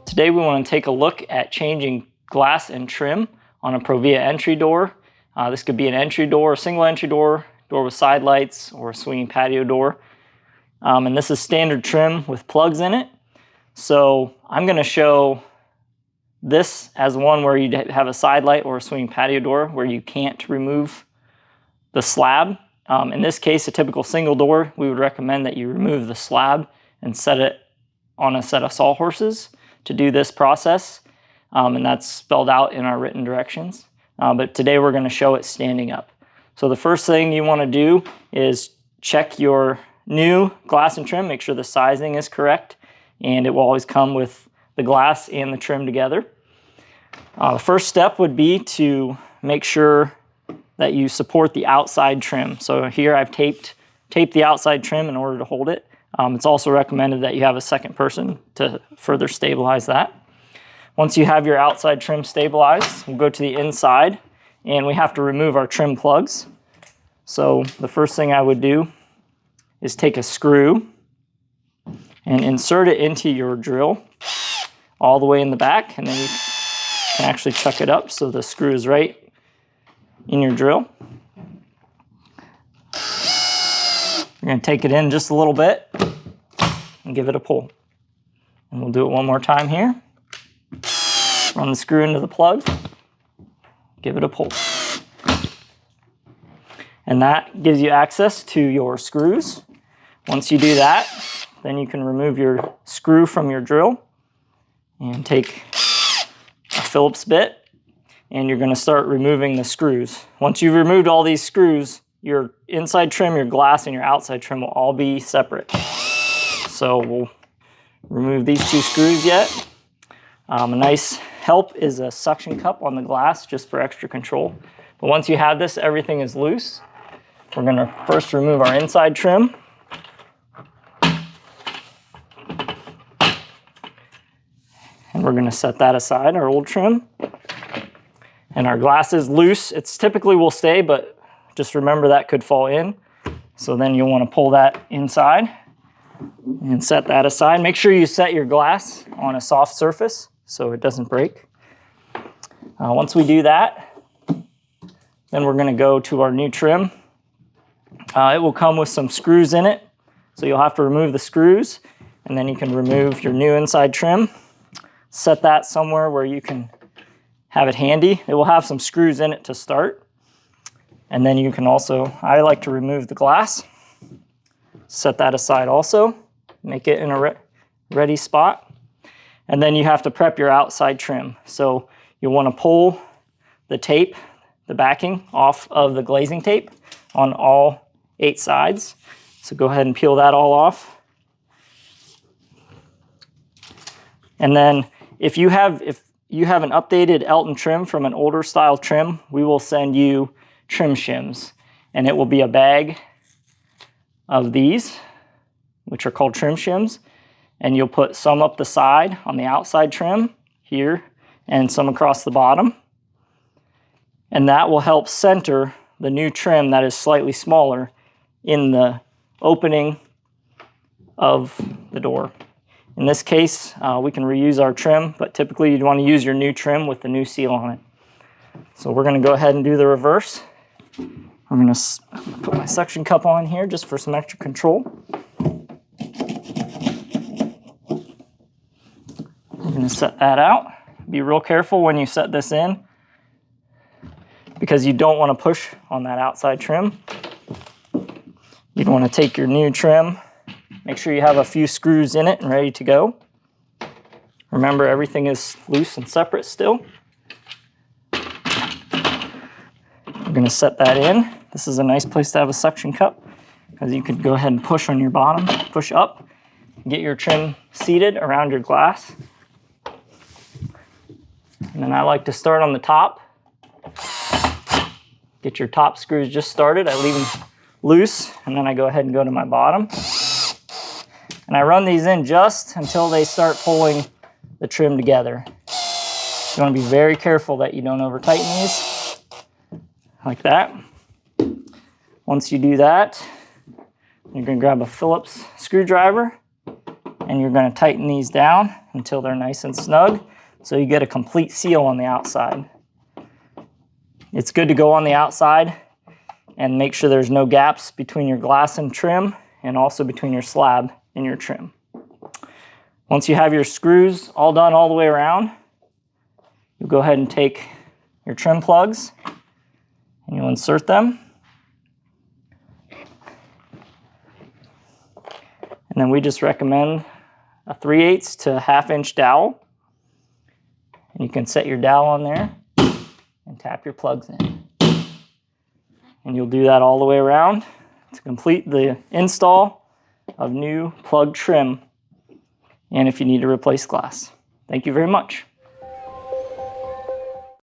Today we want to take a look at changing glass and trim on a ProVia entry door. This could be an entry door, a single entry door, door with side lights, or a swinging patio door. And this is standard trim with plugs in it. So I'm going to show this as one where you have a side light or a swinging patio door where you can't remove the slab. In this case, a typical single door, we would recommend that you remove the slab and set it on a set of sawhorses to do this process, and that's spelled out in our written directions. But today we're going to show it standing up. So the first thing you want to do is check your new glass and trim, make sure the sizing is correct, and it will always come with the glass and the trim together. The first step would be to make sure that you support the outside trim. So here I've taped the outside trim in order to hold it. It's also recommended that you have a second person to further stabilize that. Once you have your outside trim stabilized, we'll go to the inside, and we have to remove our trim plugs. So the first thing I would do is take a screw and insert it into your drill all the way in the back, and then you can actually chuck it up so the screw is right in your drill. You're going to take it in just a little bit and give it a pull. And we'll do it one more time here. Run the screw into the plug, give it a pull. And that gives you access to your screws. Once you do that, then you can remove your screw from your drill and take a Phillips bit, and you're going to start removing the screws. Once you've removed all these screws, your inside trim, your glass, and your outside trim will all be separate. So we'll remove these two screws yet. A nice help is a suction cup on the glass just for extra control. But once you have this, everything is loose. We're going to first remove our inside trim. And we're going to set that aside, our old trim. And our glass is loose. It's typically will stay, but just remember that could fall in. So then you'll want to pull that inside and set that aside. Make sure you set your glass on a soft surface so it doesn't break. Once we do that, then we're going to go to our new trim. It will come with some screws in it, so you'll have to remove the screws, and then you can remove your new inside trim. Set that somewhere where you can have it handy. It will have some screws in it to start. And then you can also, I like to remove the glass. Set that aside also. Make it in a ready spot. And then you have to prep your outside trim. So you'll want to pull the tape, the backing, off of the glazing tape on all 8 sides. So go ahead and peel that all off. And then if you have an updated Elton trim from an older style trim, we will send you trim shims, and it will be a bag of these, which are called trim shims, and you'll put some up the side on the outside trim here and some across the bottom, and that will help center the new trim that is slightly smaller in the opening of the door. In this case, we can reuse our trim, but typically you'd want to use your new trim with the new seal on it. So we're going to go ahead and do the reverse. I'm going to put my suction cup on here just for some extra control. I'm going to set that out. Be real careful when you set this in, because you don't want to push on that outside trim. You'd want to take your new trim, make sure you have a few screws in it and ready to go. Remember, everything is loose and separate still. We're going to set that in. This is a nice place to have a suction cup, because you could go ahead and push on your bottom, push up, get your trim seated around your glass. And then I like to start on the top. Get your top screws just started. I leave them loose, and then I go ahead and go to my bottom. And I run these in just until they start pulling the trim together. You want to be very careful that you don't over tighten these, like that. Once you do that, you're going to grab a Phillips screwdriver, and you're going to tighten these down until they're nice and snug so you get a complete seal on the outside. It's good to go on the outside and make sure there's no gaps between your glass and trim, and also between your slab and your trim. Once you have your screws all done all the way around, you'll go ahead and take your trim plugs and you'll insert them. And then we just recommend a 3/8 to 1/2 inch dowel. And you can set your dowel on there and tap your plugs in. And you'll do that all the way around to complete the install of new plug trim, and if you need to replace glass. Thank you very much.